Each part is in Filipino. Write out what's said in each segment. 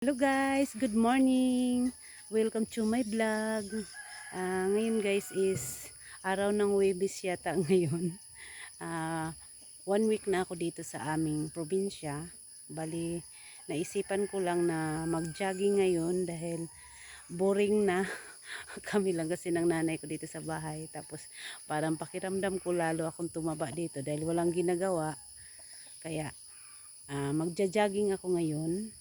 Hello guys, good morning. Welcome to my vlog. Ngayon guys is araw ng Huwebes yata ngayon. Ah, 1 week na ako dito sa aming probinsya. Bali, naisipan ko lang na mag-jogging ngayon dahil boring na. Kami lang kasi ng nanay ko dito sa bahay. Tapos parang pakiramdam ko lalo akong tumaba dito dahil walang ginagawa. Kaya magja-jogging ako ngayon,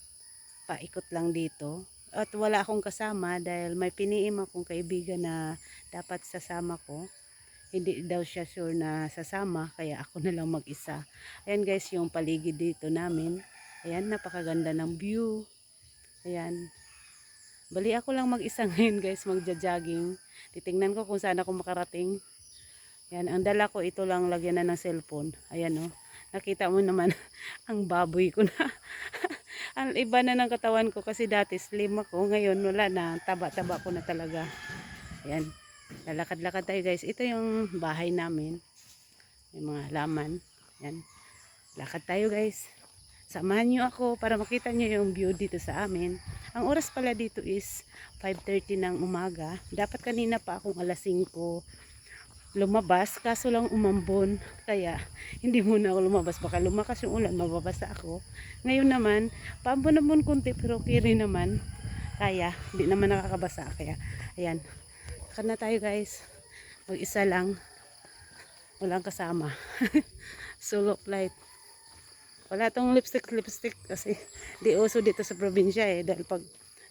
paikot lang dito. At wala akong kasama dahil may piniim akong kaibigan na dapat sasama ko. Hindi daw siya sure na sasama, kaya ako na lang mag-isa. Ayan guys, yung paligid dito namin. Ayan, napakaganda ng view. Ayan. Bali ako lang mag-isa ngayon guys, magja-jogging. Titingnan ko kung saan ako makarating. Ayan, ang dala ko ito lang, lagyan na ng cellphone. Ayan oh. Nakita mo naman ang baboy ko na. Ang iba na ng katawan ko kasi dati slim ako. Ngayon wala na. Taba-taba ko na talaga. Ayan. Lalakad-lakad tayo guys. Ito yung bahay namin. Yung mga laman. Ayan. Lakad tayo guys. Samahan nyo ako para makita nyo yung view dito sa amin. Ang oras pala dito is 5:30 ng umaga. Dapat kanina pa akong alas 5 lumabas, kaso lang umambon, kaya hindi muna ako lumabas, baka lumakas yung ulan, mababasa ako. Ngayon naman paambon-ambon konti pero kiri naman, kaya hindi naman nakakabasa, kaya ayan, lakad na tayo guys, mag-isa lang, walang kasama. Solo flight. Wala tong lipstick kasi di uso dito sa probinsya dahil pag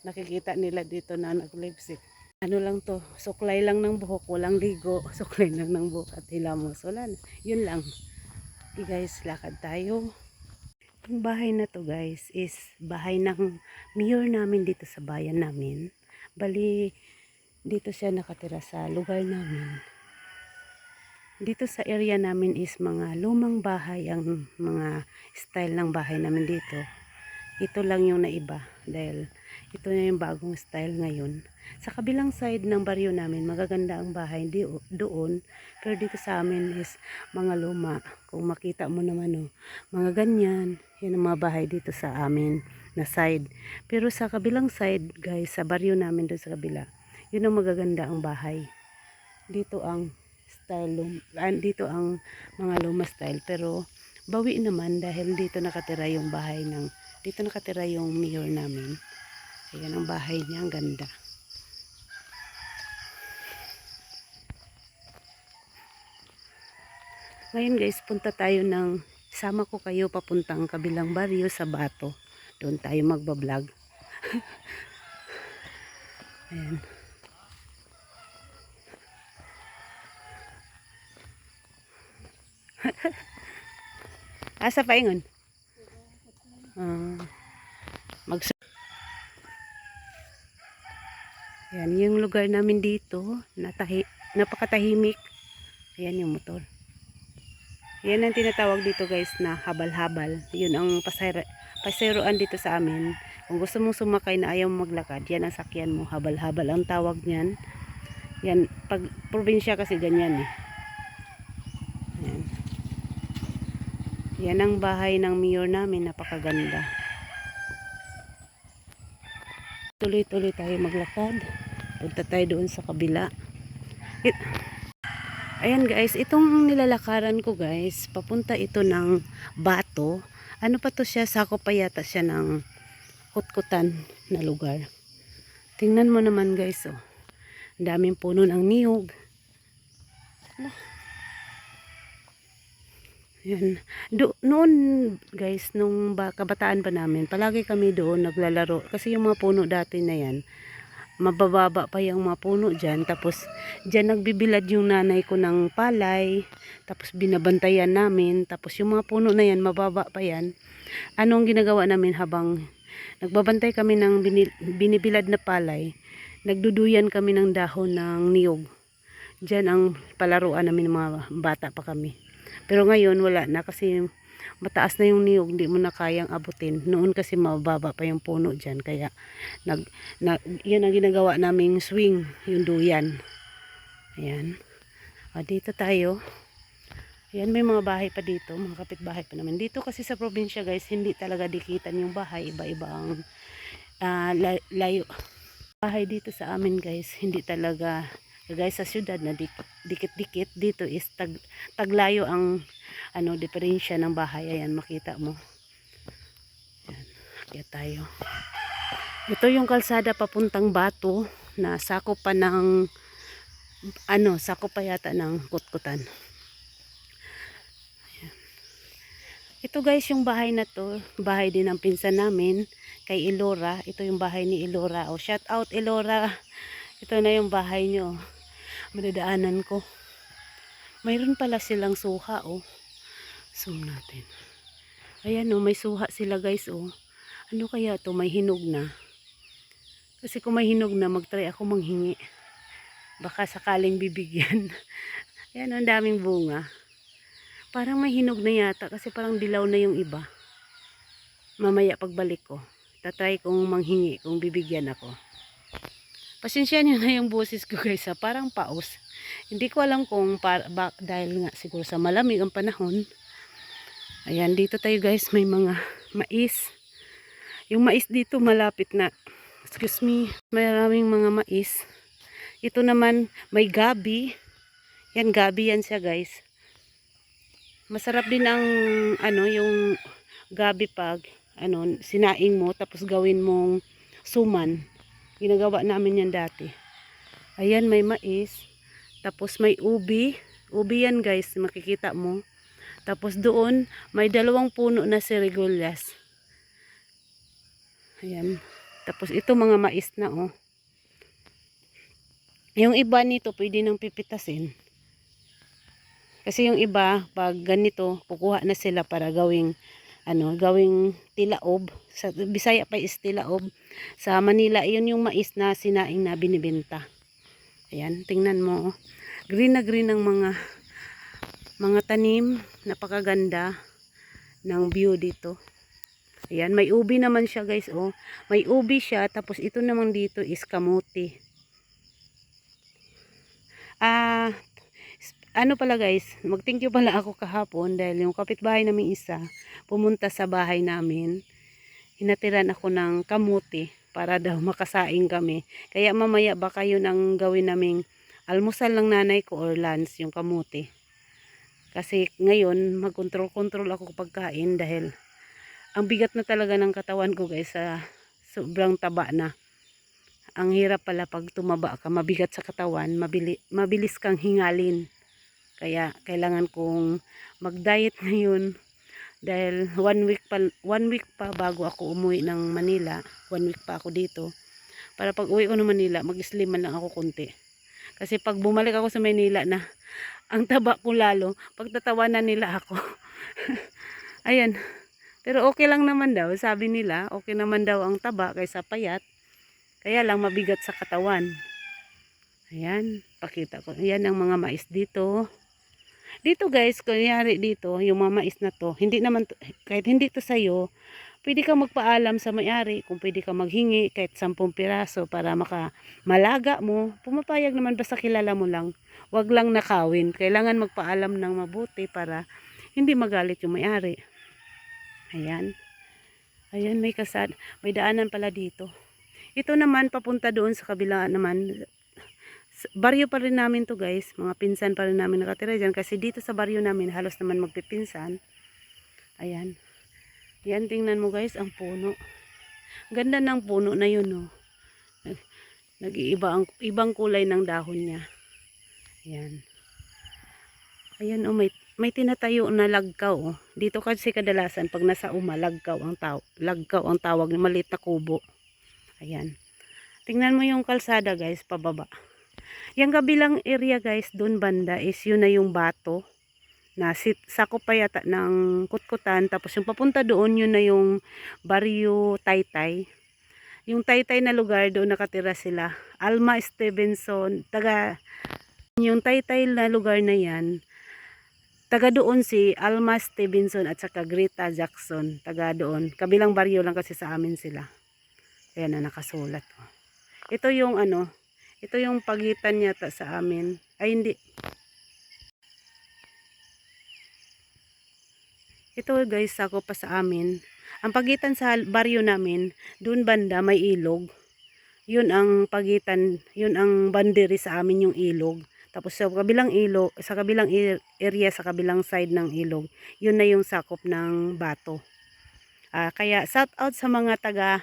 nakikita nila dito na nag-lipstick, ano lang to, suklay lang ng buhok, walang ligo, suklay lang ng buhok at hilamos, wala na, yun lang. Okay guys, lakad tayo. Yung bahay na to guys is bahay ng mayor namin dito sa bayan namin. Bali, dito siya nakatira sa lugar namin. Dito sa area namin is mga lumang bahay ang mga style ng bahay namin dito. Ito lang yung naiba dahil ito na yung bagong style ngayon. Sa kabilang side ng baryo namin, magaganda ang bahay doon. Pero dito sa amin is mga luma. Kung makita mo naman, oh, mga ganyan. Yan ang mga bahay dito sa amin na side. Pero sa kabilang side, guys, sa baryo namin doon sa kabila, yun ang magaganda ang bahay. Dito ang style, dito ang mga luma style. Pero bawi naman dahil dito nakatira yung bahay dito nakatira yung mayor namin. Ayan ang bahay niya, ang ganda. Ngayon guys, punta tayo sama ko kayo papuntang kabilang baryo sa Bato. Doon tayo magbablog. Ayan. Asa pa ingon? Mag Ayan, yung lugar namin dito, napakatahimik. Ayan yung motor. Yan ang tinatawag dito guys na habal-habal. Yun ang paseroan dito sa amin. Kung gusto mong sumakay na ayaw maglakad, yan ang sakyan mo. Habal-habal ang tawag niyan. Yan, pag probinsya kasi ganyan eh. Yan. Yan ang bahay ng mayor namin, napakaganda. Tuloy-tuloy tayo maglakad. Punta tayo doon sa kabila. Ayan guys, itong nilalakaran ko guys, papunta ito ng Bato. Ano pa to siya, sakop pa yata siya ng kutkutan na lugar. Tingnan mo naman guys, oh. Ang daming puno ng niyog. Ayan. Noon guys, nung kabataan pa namin, palagi kami doon naglalaro. Kasi yung mga puno dati na yan, mabababa pa yung mga puno dyan. Tapos dyan nagbibilad yung nanay ko ng palay. Tapos binabantayan namin. Tapos yung mga puno na yan, mababa pa yan. Anong ginagawa namin habang nagbabantay kami ng binibilad na palay, nagduduyan kami ng dahon ng niyog. Dyan ang palaruan namin ng mga bata pa kami. Pero ngayon wala na kasi mataas na yung niyog, hindi mo na kayang abutin. Noon kasi mababa pa yung puno dyan. Kaya yan ang ginagawa naming swing, yung duyan. Ayan. O, dito tayo. Ayan, may mga bahay pa dito, mga kapitbahay pa naman. Dito kasi sa probinsya guys, hindi talaga dikitan yung bahay. Iba-iba ang layo. Bahay dito sa amin guys, hindi talaga guys sa syudad na dikit-dikit. Dito is taglayo ang diferensya ng bahay. Ayan, makita mo. Ayan, kaya tayo. Ito yung kalsada papuntang Bato na sakop pa ng sakop pa yata ng Kutkutan. Ayan. Ito guys, yung bahay na to, bahay din ng pinsan namin kay Elora. Ito yung bahay ni Elora. Oh, shout out Elora. Ito na yung bahay nyo. Madadaanan ko. Mayroon pala silang suha, oh. Zoom natin. Ayan, oh, may suha sila guys, oh. Ano kaya to? May hinog na. Kasi kung may hinog na, mag-try ako manghingi. Baka sakaling bibigyan. Ayan, ang daming bunga. Parang may hinog na yata kasi parang dilaw na yung iba. Mamaya pagbalik ko, tatry kong manghingi kung bibigyan ako. Pasensya nyo na yung boses ko guys, parang paus. Hindi ko alam kung dahil nga siguro sa malamig ang panahon. Ayan, dito tayo guys, may mga mais. Yung mais dito malapit na. Excuse me, maraming mga mais. Ito naman may gabi. Yan, gabi yan siya guys. Masarap din ang yung gabi pag sinaing mo tapos gawin mong suman. Ginagawa namin yan dati. Ayan, may mais. Tapos may ubi. Ubi yan guys, makikita mo. Tapos doon may 2 puno na sirigulyas. Ayan. Tapos ito mga mais na, oh. Yung iba nito pwede nang pipitasin. Kasi yung iba pag ganito kukuha na sila para gawing gawing tilaob. Sa Bisaya pa is tilaob. Sa Manila yun yung mais na sinaing na binibenta. Ayan, tingnan mo, oh. Green na green ang mga tanim, napakaganda ng view dito. Ayan, may ubi naman siya guys, oh. May ubi siya, tapos ito naman dito is kamuti. Ano pala guys, mag-thank you pala ako kahapon dahil yung kapitbahay namin isa pumunta sa bahay namin. Hinatiran ako ng kamuti para daw makasaing kami. Kaya mamaya baka yun ang gawin naming almusal ng nanay ko or lunch, yung kamuti. Kasi ngayon mag-control ako pagkain dahil ang bigat na talaga ng katawan ko guys, sobrang taba na. Ang hirap pala pag tumaba ka, mabigat sa katawan, mabilis kang hingalin. Kaya kailangan kong mag-diet ngayon dahil 1 week pa bago ako umuwi ng Manila. 1 week pa ako dito. Para pag uwi ko ng Manila, mag-sliman lang ako konti. Kasi pag bumalik ako sa Manila na ang taba ko lalo, pagtatawanan nila ako. Ayan. Pero okay lang naman daw, sabi nila, okay naman daw ang taba kaysa payat. Kaya lang mabigat sa katawan. Ayan, pakita ko. Ayan ang mga mais dito. Dito guys, kunyari dito, yung mga mais na to, hindi naman, kahit hindi to sa'yo, pwede ka magpaalam sa may-ari kung pwede ka maghingi kahit 10 piraso para malaga mo. Pumapayag naman basta kilala mo lang. Wag lang nakawin. Kailangan magpaalam ng mabuti para hindi magalit yung may-ari. Ayan. Ayan, may may daanan pala dito. Ito naman, papunta doon sa kabila naman. Baryo pa rin namin to guys. Mga pinsan pa rin namin nakatira dyan. Kasi dito sa baryo namin, halos naman magpipinsan. Ayan. Yan, tingnan mo guys, ang puno. Ganda ng puno na yun, oh. Nag-iiba ibang kulay ng dahon niya. Ayan. Ayan, oh, may tinatayo na lagkaw, oh. Dito kasi kadalasan pag nasa lagkaw ang tawag, maliit na kubo. Ayan. Tingnan mo yung kalsada guys, pababa. Yung kabilang area guys, doon banda is yun na yung Bato. Na sakop pa yata ng Kutkutan. Tapos yung papunta doon, yun na yung Baryo Taytay. Yung Taytay na lugar, doon nakatira sila. Alma Stevenson, yung Taytay na lugar na yan, taga doon si Alma Stevenson at saka Greta Jackson. Taga doon. Kabilang baryo lang kasi sa amin sila. Ayan na nakasulat. Ito yung ito yung pagitan yata sa amin. Ay hindi. Ito guys, ako pa sa amin. Ang pagitan sa baryo namin, doon banda may ilog. Yun ang pagitan, yun ang boundary sa amin yung ilog. Tapos sa kabilang ilog, sa kabilang area, sa kabilang side ng ilog, yun na yung sakop ng Bato. Kaya shout out sa mga taga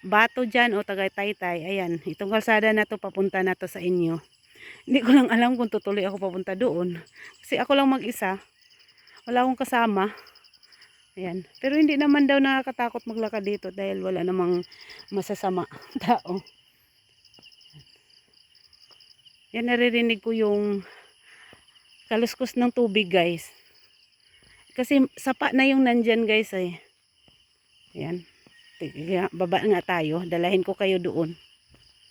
Bato dyan o taga Taytay. Ayan, itong kalsada na to papunta na to sa inyo. Hindi ko lang alam kung tutuloy ako papunta doon. Kasi ako lang mag-isa. Wala akong kasama. Ayan. Pero hindi naman daw nakakatakot maglakad dito dahil wala namang masasama tao. Yan, naririnig ko yung kaluskos ng tubig, guys. Kasi sapa na yung nandyan, guys, eh. Ayan. Baba nga tayo. Dalahin ko kayo doon.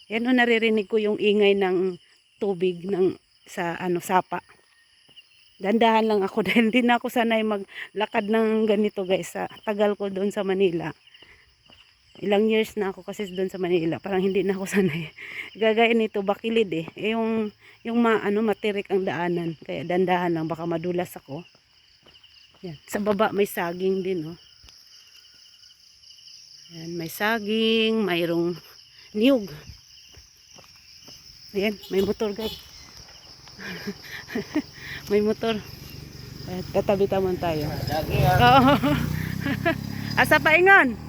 Yan, naririnig ko yung ingay ng tubig sa sapa. Dandahan lang ako dahil hindi na ako sanay maglakad ng ganito, guys. Sa tagal ko doon sa Manila. Ilang years na ako kasi doon sa Manila. Parang hindi na ako sanay. Gagaya nito, bakilid eh. Yung matirik ang daanan. Kaya dandahan lang, baka madulas ako. Yan. Sa baba may saging din, oh. Yan, may saging, mayroong niyog. Ayan, may motor, guys. May motor. Tatabi taman tayo. Oo. Asa paingon?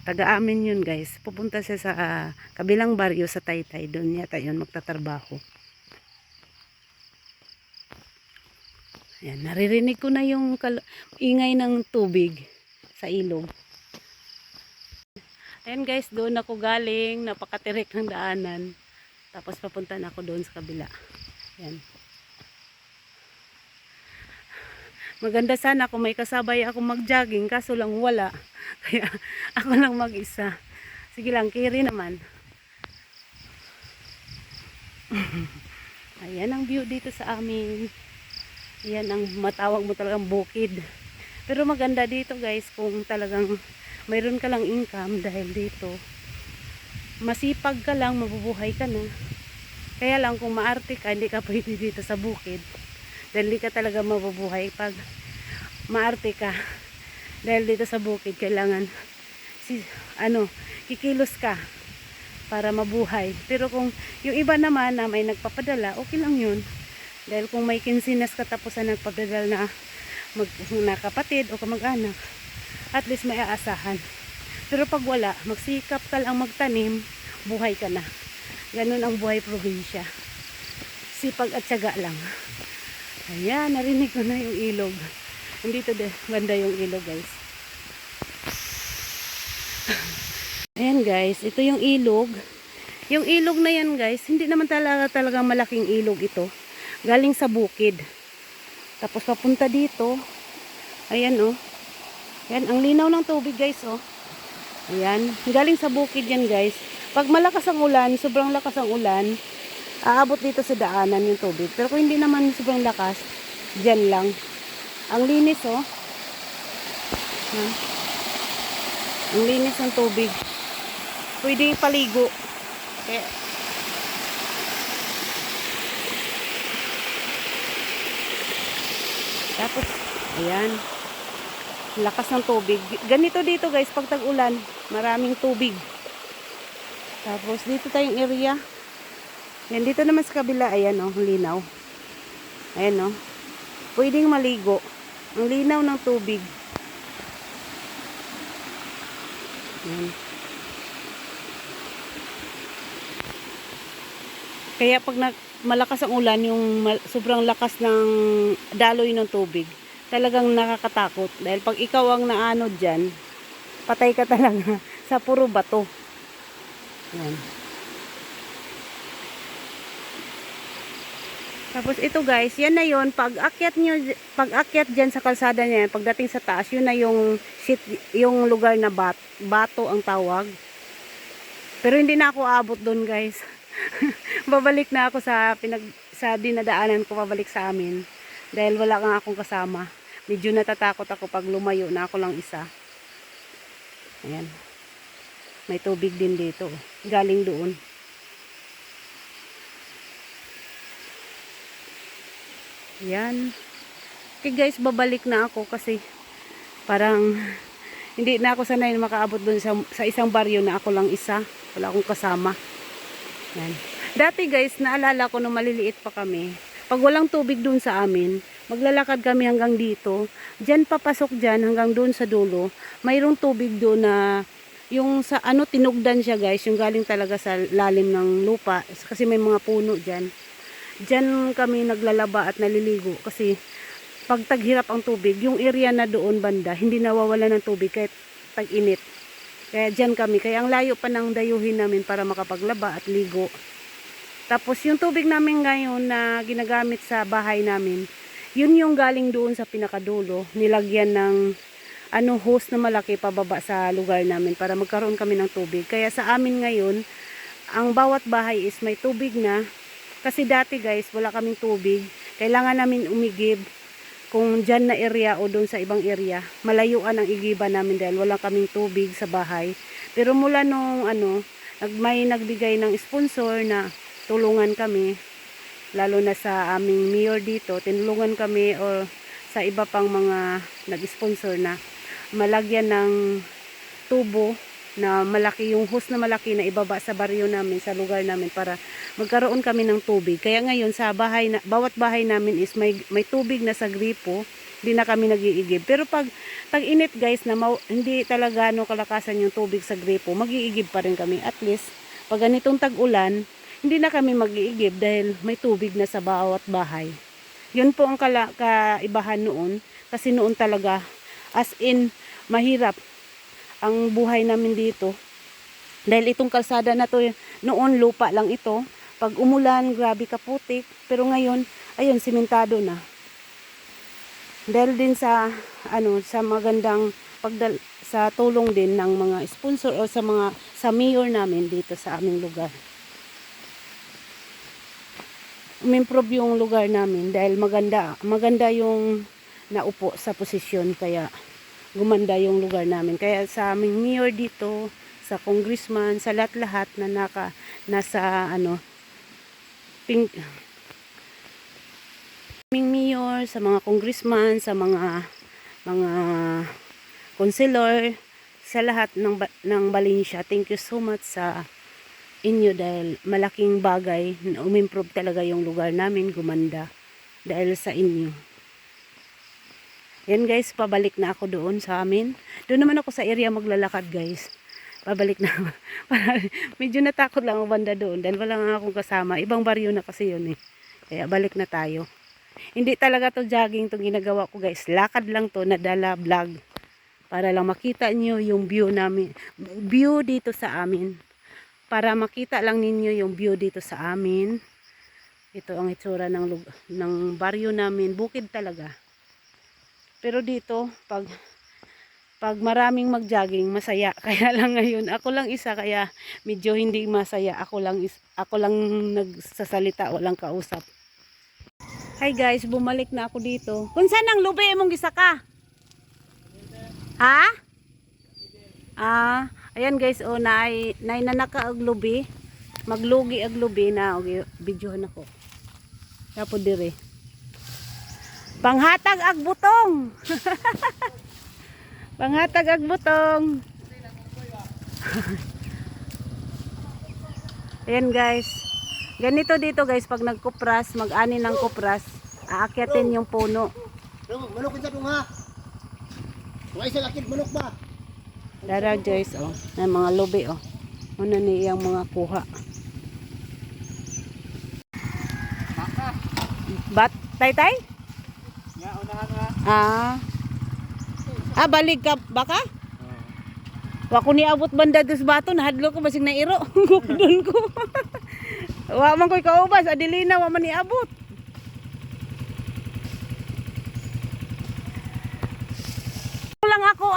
Taga-amin yun, guys. Pupunta siya sa kabilang baryo sa Taytay. Doon yata yun magtatrabaho. Ayan, naririnig ko na yung ingay ng tubig sa ilog. Ayan, guys, doon ako galing. Napakatirik ng daanan. Tapos papunta na ako doon sa kabila. Ayan. Maganda sana kung may kasabay ako mag-jogging, kaso lang wala. Kaya ako lang mag-isa. Sige lang, carry naman. Ayan ang view dito sa amin. Ayan ang matawag mo talagang bukid. Pero maganda dito, guys, kung talagang mayroon ka lang income dahil dito. Masipag ka lang, mabubuhay ka na. Kaya lang kung maarte ka, hindi ka pwede dito sa bukid. Dahil hindi ka talaga mabubuhay pag maarte ka. Dahil dito sa bukid, kailangan kikilos ka para mabuhay. Pero kung yung iba naman na may nagpapadala, okay lang yun. Dahil kung may kinsinas katapusan nagpapadala na kapatid o kamag-anak, at least may aasahan. Pero pag wala, magsikap ka lang magtanim, buhay ka na. Ganun ang buhay probinsya. Sipag at tiyaga lang. Ayan, narinig ko na yung ilog. Nandito banda yung ilog, guys. Ayan, guys, ito yung ilog. Yung ilog na yan, guys, hindi naman talaga malaking ilog ito. Galing sa bukid. Tapos papunta dito. Ayan, oh. Ayan, ang linaw ng tubig, guys, oh. Ayan, galing sa bukid yan, guys. Pag malakas ang ulan, sobrang lakas ang ulan, aabot dito sa daanan yung tubig. Pero kung hindi naman sobrang lakas, dyan lang. Ang linis, oh. Ang linis ng tubig. Pwede paligo. Kaya, tapos, ayan. Lakas ng tubig. Ganito dito, guys, pag tag-ulan, maraming tubig. Tapos, dito tayong area. Yan, dito naman sa kabila, ayan, oh, linaw. Ayan, oh. Pwedeng maligo. Ang linaw ng tubig. Ayan. Kaya pag malakas ang ulan, yung sobrang lakas ng daloy ng tubig, talagang nakakatakot. Dahil pag ikaw ang naanod dyan, patay ka talaga sa puro bato. Ayan. Tapos ito, guys, yan na yon. Pag akyat dyan sa kalsada niya, pagdating sa taas, yun na yung lugar na bato ang tawag. Pero hindi na ako abot doon, guys. Babalik na ako sa dinadaanan ko, pabalik sa amin. Dahil wala kang akong kasama. Medyo natatakot ako pag lumayo na ako lang isa. Ayan. May tubig din dito. Galing doon. Ayan. Okay guys, babalik na ako kasi parang hindi na ako sanay na makaabot dun sa isang baryo na ako lang isa. Wala akong kasama. Yan. Dati guys, naalala ko nung maliliit pa kami, pag walang tubig dun sa amin, maglalakad kami hanggang dito. Diyan papasok dyan hanggang dun sa dulo. Mayroong tubig doon na yung sa ano tinugdan siya guys, yung galing talaga sa lalim ng lupa kasi may mga puno dyan. Diyan kami naglalaba at naliligo kasi pag taghirap ang tubig, yung area na doon banda, hindi nawawala ng tubig kahit tag-init. Kaya dyan kami, kaya ang layo pa ng dayuhin namin para makapaglaba at ligo. Tapos yung tubig namin ngayon na ginagamit sa bahay namin, yun yung galing doon sa pinakadulo, nilagyan ng hose na malaki pababa sa lugar namin para magkaroon kami ng tubig. Kaya sa amin ngayon, ang bawat bahay is may tubig na. Kasi dati guys, wala kaming tubig. Kailangan namin umigib kung dyan na area o doon sa ibang area. Malayuan ang igiba namin dahil wala kaming tubig sa bahay. Pero mula nung may nagbigay ng sponsor na tulungan kami, lalo na sa aming mayor dito, tinulungan kami o sa iba pang mga nag-sponsor na malagyan ng tubo na malaki, yung hose na malaki na ibaba sa baryo namin, sa lugar namin para magkaroon kami ng tubig. Kaya ngayon sa bahay na, bawat bahay namin is may tubig na sa gripo, hindi na kami nag-iigib. Pero pag tag-init guys na hindi talaga kalakasan yung tubig sa gripo, mag-iigib pa rin kami. At least pag ganitong tag-ulan, hindi na kami mag-iigib dahil may tubig na sa bawat bahay. Yun po ang kaibahan noon, kasi noon talaga as in mahirap ang buhay namin dito. Dahil itong kalsada na to, noon lupa lang ito. Pag umulan, grabe kaputik. Pero ngayon, ayun, simentado na. Dahil din sa sa magandang sa tulong din ng mga sponsor o sa mayor namin dito sa aming lugar. Umimprove yung lugar namin dahil maganda yung naupo sa posisyon, kaya gumanda yung lugar namin. Kaya sa aming mayor dito, sa congressman, sa lahat-lahat na nasa aming mayor, sa mga congressman, sa mga councilor, sa lahat ng Valencia, thank you so much sa inyo dahil malaking bagay na umimprove talaga yung lugar namin, gumanda dahil sa inyo. Yan guys, pabalik na ako doon sa amin. Doon naman ako sa area maglalakad guys. Pabalik na ako. Medyo natakot lang ang banda doon dahil wala nga akong kasama. Ibang baryo na kasi yun eh. Kaya balik na tayo. Hindi talaga to jogging to ginagawa ko guys. Lakad lang to, nadala vlog. Para lang makita nyo yung view namin. View dito sa amin. Para makita lang ninyo yung view dito sa amin. Ito ang itsura ng baryo namin. Bukid talaga. Pero dito, pag maraming mag-jogging, masaya. Kaya lang ngayon, ako lang isa, kaya medyo hindi masaya. Ako lang nagsasalita, walang kausap. Hi guys, bumalik na ako dito. Kung saan ang lubi mong gisaka? Ha? Ayan guys, nainanaka ag lubi. Maglugi ag lubi na. Okay, videohan ako. Tapos dire. Panghatag ag butong. Panghatag ag butong. Ayan guys. Ganito dito guys, pag nagkupras, mag-ani ng kupras, aakyatin yung puno. Manok sa tunga. Wala isa lakid manok ba? Dara guys, na mga lubi Una niyang mga kuha. Bat, tay? Ya, unahan nga. Balik ka baka? Wa ko ni abot banda dos bato, nahadlo ko basig na iro. Gukdon ko. Wa man koy kaubas, adilina wa man ni abot. Lang ako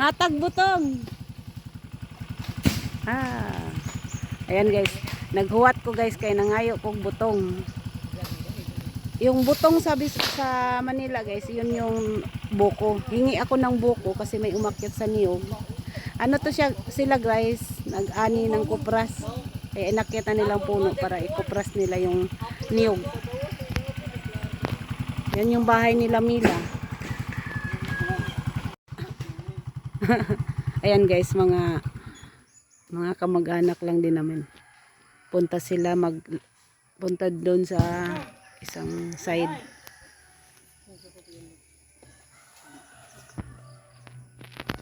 Hatag butong. Ayan guys, naghuwat ko guys kay nangayo kog butong. Yung butong sabi sa Manila guys, yun yung buko. Hingi ako ng buko kasi may umakyat sa niyog. Ano to sila guys, nag-ani ng kupras. Kaya inakyat na nilang puno para ikupras nila yung niyog. Yan yung bahay nila Mila. Ayan guys, mga kamag-anak lang din namin. Punta doon sa isang side.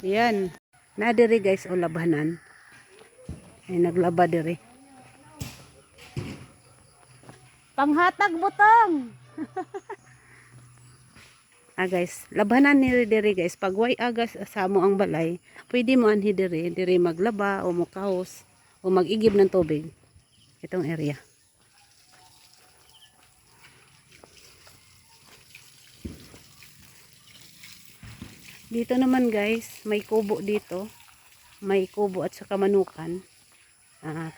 Ayan. Na diri guys o labanan. Ay naglaba diri. Panghatag butang. Guys, labanan ni diri guys. Pag way agas sa mo ang balay, pwede mo anhi diri maglaba o mukahos o magigib ng tubig. Itong area. Dito naman guys, may kubo dito. May kubo at saka manukan.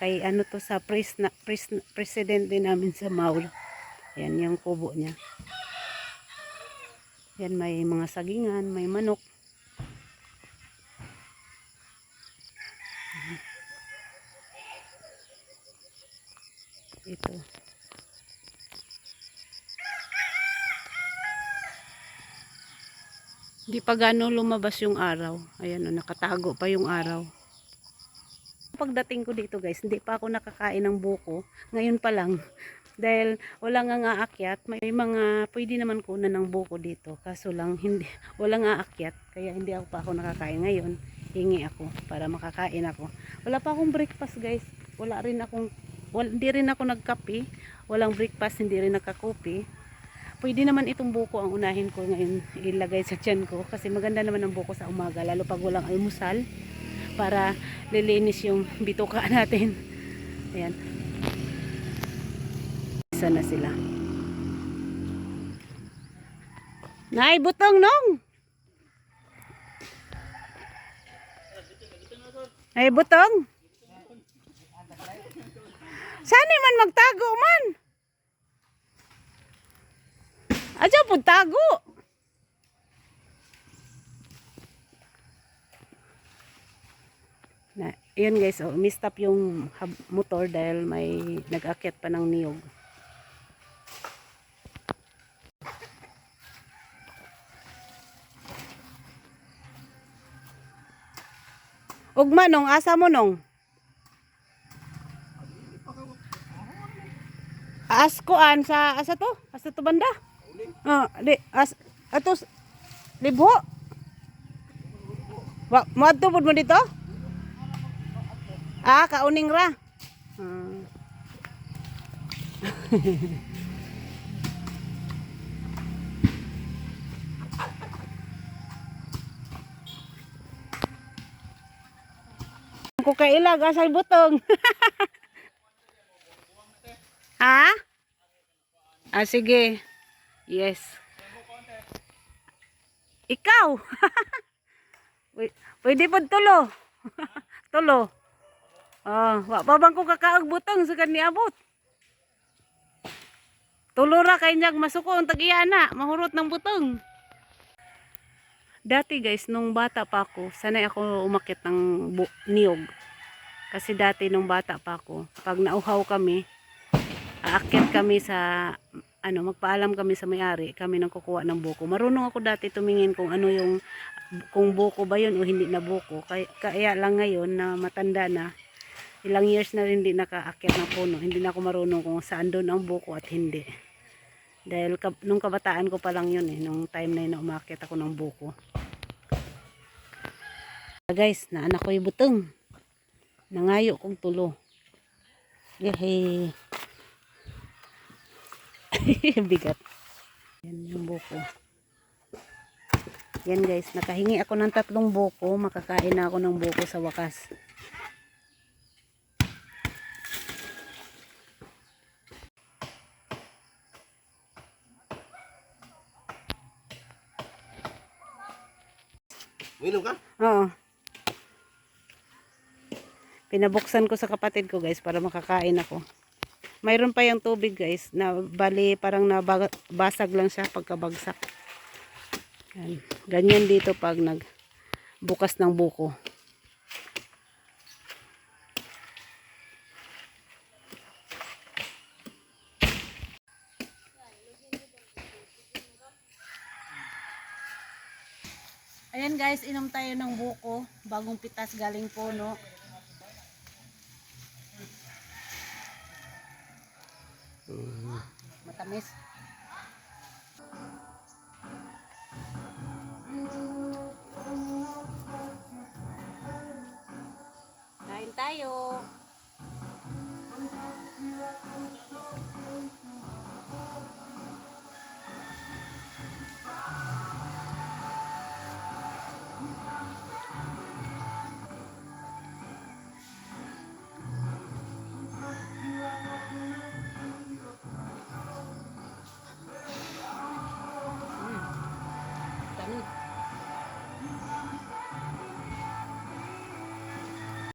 Kay ano to sa presidente namin sa Maul. Yan yung kubo niya. Yan may mga sagingan, may manok. Ito. Hindi pa gano'ng lumabas yung araw. Ayan o, nakatago pa yung araw. Pagdating ko dito guys, hindi pa ako nakakain ng buko. Ngayon pa lang. Dahil walang nga aakyat. May mga pwede naman kunan ng buko dito. Kaso lang, walang aakyat. Kaya hindi ako nakakain ngayon. Hingi ako para makakain ako. Wala pa akong breakfast guys. Hindi rin ako nagkape. Walang breakfast, hindi rin nagkakope. Pwede naman itong buko ang unahin ko ngayon ilagay sa tiyan ko. Kasi maganda naman ang buko sa umaga. Lalo pag walang almusal. Para lilinis yung bituka natin. Ayan. Isa na sila. Nay, butong nong! Ay, butong! Saan man magtago man? Adyo po tago. Yun guys, mistap yung motor dahil may nag-akyat pa ng niyog. Ugma nong, asa mo nong? Askoan sa asa to banda? Atos libho. Moadto pud mo dito? Kauning ra. Ko kailag asay butong. Sige. Yes. Ikaw. Pwede po tulo. Tulo. Wa pa bang ko kakaag butong sa kani abot. Tulo ra kay nyag masuko ang tagiyana, mahurot ng butong. Dati guys, nung bata pa ako, sanay ako umakyat ng niyog. Kasi dati nung bata pa ako, pag nauhaw kami, aakyat kami sa magpaalam kami sa may-ari, kami nang kukuha ng buko. Marunong ako dati tumingin kung kung buko ba yun o hindi na buko. Kaya lang ngayon na matanda na, ilang years na rin hindi nakaakyat ng puno. Hindi na ako marunong kung saan doon ang buko at hindi. Dahil nung kabataan ko pa lang yun nung time na yun na umakyat ako ng buko. Guys, naanak ko yung butong. Nangayo kong tulo. Yehey. Bigat. Yan yung buko. Yan guys, nakahingi ako ng 3 buko. Makakain na ako ng buko sa wakas. Uminom ka? Oo. Pinabuksan ko sa kapatid ko guys para makakain ako. Mayroon pa yung tubig guys na bali parang nabasag lang siya pagkabagsak. Yan. Ganyan dito pag nagbukas ng buko. Ayan guys, inom tayo ng buko. Bagong pitas galing puno. Matamis. Kain tayo.